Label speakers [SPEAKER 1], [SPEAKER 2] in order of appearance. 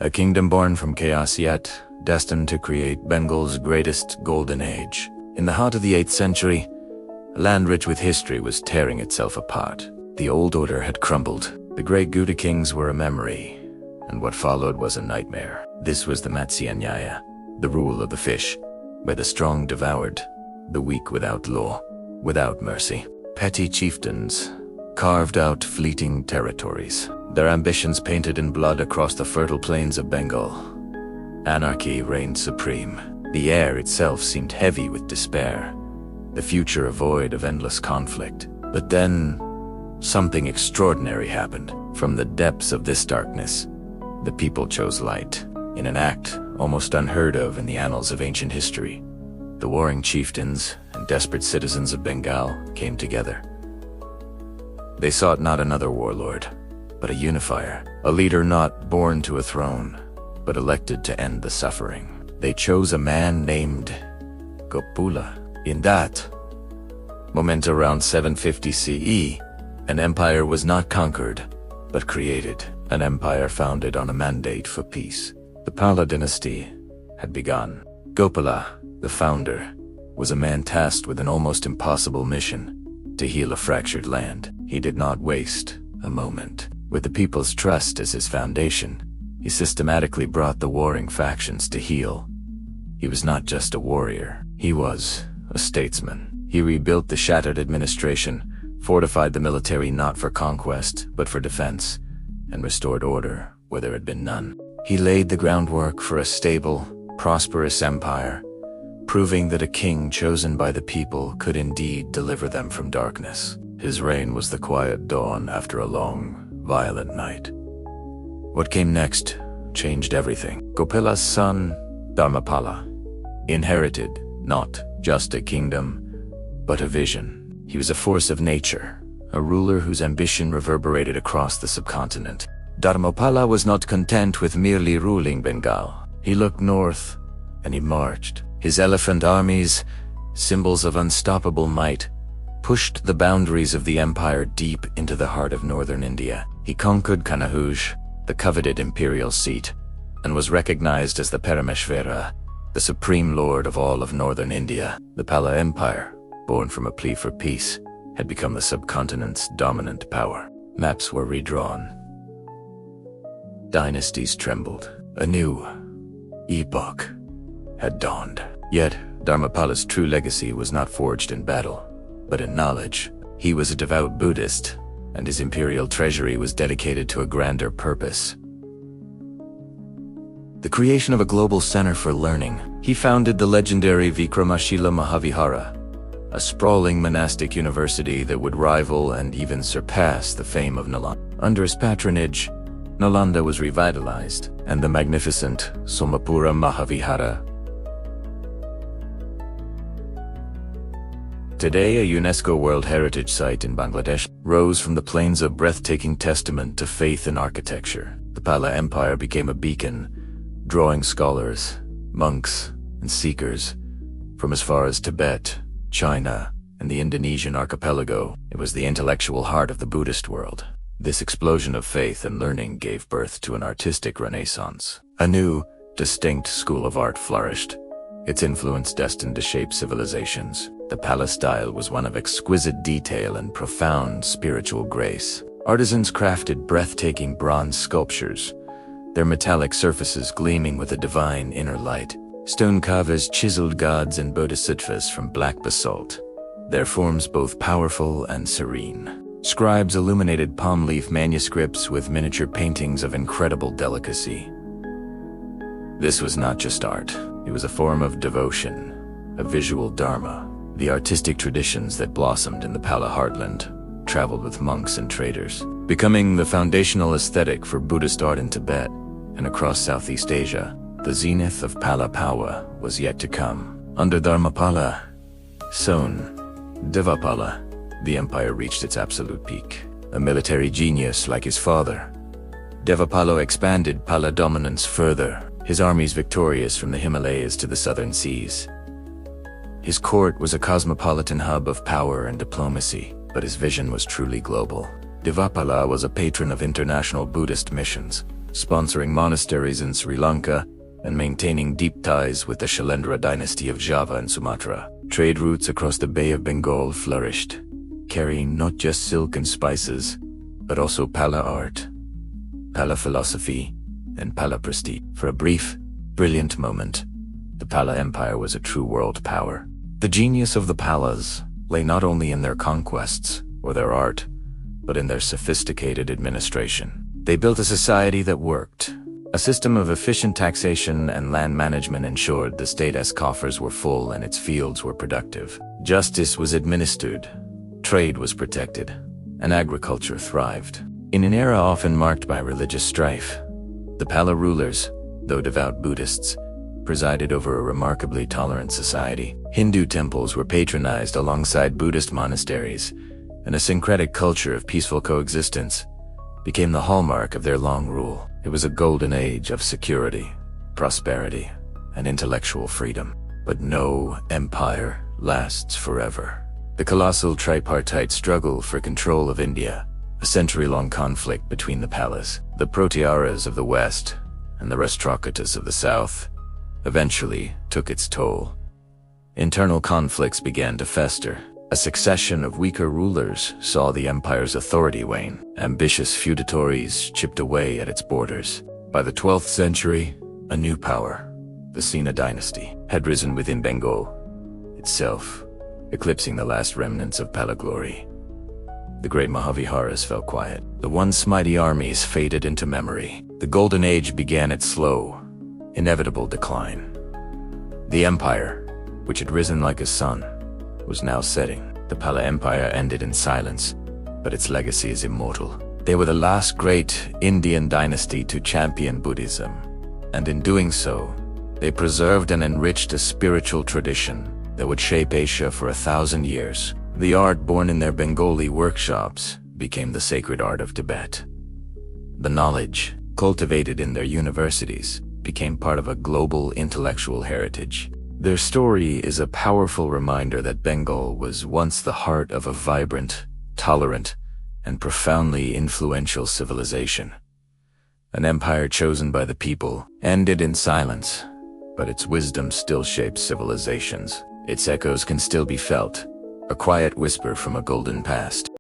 [SPEAKER 1] A kingdom born from chaos yet destined to create Bengal's greatest golden age. In the heart of the 8th century, a land rich with history was tearing itself apart. The old order had crumbled. The great Gupta kings were a memory, and what followed was a nightmare. This was the Matsyanyaya, the rule of the fish, where the strong devoured, the weak without law, without mercy. Petty chieftains carved out fleeting territories, their ambitions painted in blood across the fertile plains of Bengal. Anarchy reigned supreme. The air itself seemed heavy with despair, the future a void of endless conflict. But then, something extraordinary happened. From the depths of this darkness, the people chose light. In an act almost unheard of in the annals of ancient history, the warring chieftains and desperate citizens of Bengal came together. They sought not another warlord, but a unifier, a leader not born to a throne, but elected to end the suffering. They chose a man named Gopala. In that moment around 750 CE, an empire was not conquered, but created, an empire founded on a mandate for peace. The Pala dynasty had begun. Gopala, the founder, was a man tasked with an almost impossible mission: to heal a fractured land. He did not waste a moment. With the people's trust as his foundation, he systematically brought the warring factions to heel. He was not just a warrior, he was a statesman. He rebuilt the shattered administration, fortified the military not for conquest, but for defense, and restored order where there had been none. He laid the groundwork for a stable, prosperous empire, proving that a king chosen by the people could indeed deliver them from darkness. His reign was the quiet dawn after a long, violent night. What came next changed everything. Gopala's son, Dharmapala, inherited not just a kingdom, but a vision. He was a force of nature, a ruler whose ambition reverberated across the subcontinent. Dharmapala was not content with merely ruling Bengal. He looked north, and he marched. His elephant armies, symbols of unstoppable might, pushed the boundaries of the empire deep into the heart of northern India. He conquered Kanauj, the coveted imperial seat, and was recognized as the Parameshvara, the supreme lord of all of northern India. The Pala Empire, born from a plea for peace, had become the subcontinent's dominant power. Maps were redrawn. Dynasties trembled. A new epoch had dawned. Yet, Dharmapala's true legacy was not forged in battle, but in knowledge. He was a devout Buddhist, and his imperial treasury was dedicated to a grander purpose: the creation of a global center for learning. He founded the legendary Vikramashila Mahavihara, a sprawling monastic university that would rival and even surpass the fame of Nalanda. Under his patronage, Nalanda was revitalized, and the magnificent Somapura Mahavihara, today a UNESCO World Heritage Site in Bangladesh, rose from the plains of breathtaking testament to faith in architecture. The Pala Empire became a beacon, drawing scholars, monks, and seekers from as far as Tibet, China, and the Indonesian archipelago. It was the intellectual heart of the Buddhist world. This explosion of faith and learning gave birth to an artistic renaissance. A new, distinct school of art flourished, its influence destined to shape civilizations. The Pala style was one of exquisite detail and profound spiritual grace. Artisans crafted breathtaking bronze sculptures, their metallic surfaces gleaming with a divine inner light. Stone carvers chiseled gods and bodhisattvas from black basalt, their forms both powerful and serene. Scribes illuminated palm leaf manuscripts with miniature paintings of incredible delicacy. This was not just art, it was a form of devotion, a visual dharma. The artistic traditions that blossomed in the Pala heartland traveled with monks and traders, becoming the foundational aesthetic for Buddhist art in Tibet and across Southeast Asia. The zenith of Pala power was yet to come. Under Dharmapala, son Devapala, the empire reached its absolute peak. A military genius like his father, Devapala expanded Pala dominance further, his armies victorious from the Himalayas to the southern seas. His court was a cosmopolitan hub of power and diplomacy, but his vision was truly global. Devapala was a patron of international Buddhist missions, sponsoring monasteries in Sri Lanka and maintaining deep ties with the Shailendra dynasty of Java and Sumatra. Trade routes across the Bay of Bengal flourished, carrying not just silk and spices, but also Pala art, Pala philosophy, and Pala prestige. For a brief, brilliant moment, the Pala Empire was a true world power. The genius of the Palas lay not only in their conquests or their art, but in their sophisticated administration. They built a society that worked. A system of efficient taxation and land management ensured the state's coffers were full and its fields were productive. Justice was administered, trade was protected, and agriculture thrived. In an era often marked by religious strife, the Pala rulers, though devout Buddhists, presided over a remarkably tolerant society. Hindu temples were patronized alongside Buddhist monasteries, and a syncretic culture of peaceful coexistence became the hallmark of their long rule. It was a golden age of security, prosperity, and intellectual freedom. But no empire lasts forever. The colossal tripartite struggle for control of India, a century-long conflict between the Palas, the Protearas of the West, and the Rashtrakutas of the South, eventually took its toll. Internal conflicts began to fester. A succession of weaker rulers saw the empire's authority wane. Ambitious feudatories chipped away at its borders. By the 12th century, a new power, the Sena dynasty, had risen within Bengal itself, eclipsing the last remnants of Pala glory. The great Mahaviharas fell quiet. The once mighty armies faded into memory. The Golden Age began its slow, inevitable decline. The empire, which had risen like a sun, was now setting. The Pala Empire ended in silence, but its legacy is immortal. They were the last great Indian dynasty to champion Buddhism, and in doing so, they preserved and enriched a spiritual tradition that would shape Asia for 1,000 years. The art born in their Bengali workshops became the sacred art of Tibet. The knowledge cultivated in their universities became part of a global intellectual heritage. Their story is a powerful reminder that Bengal was once the heart of a vibrant, tolerant, and profoundly influential civilization. An empire chosen by the people, ended in silence, but its wisdom still shapes civilizations. Its echoes can still be felt, a quiet whisper from a golden past.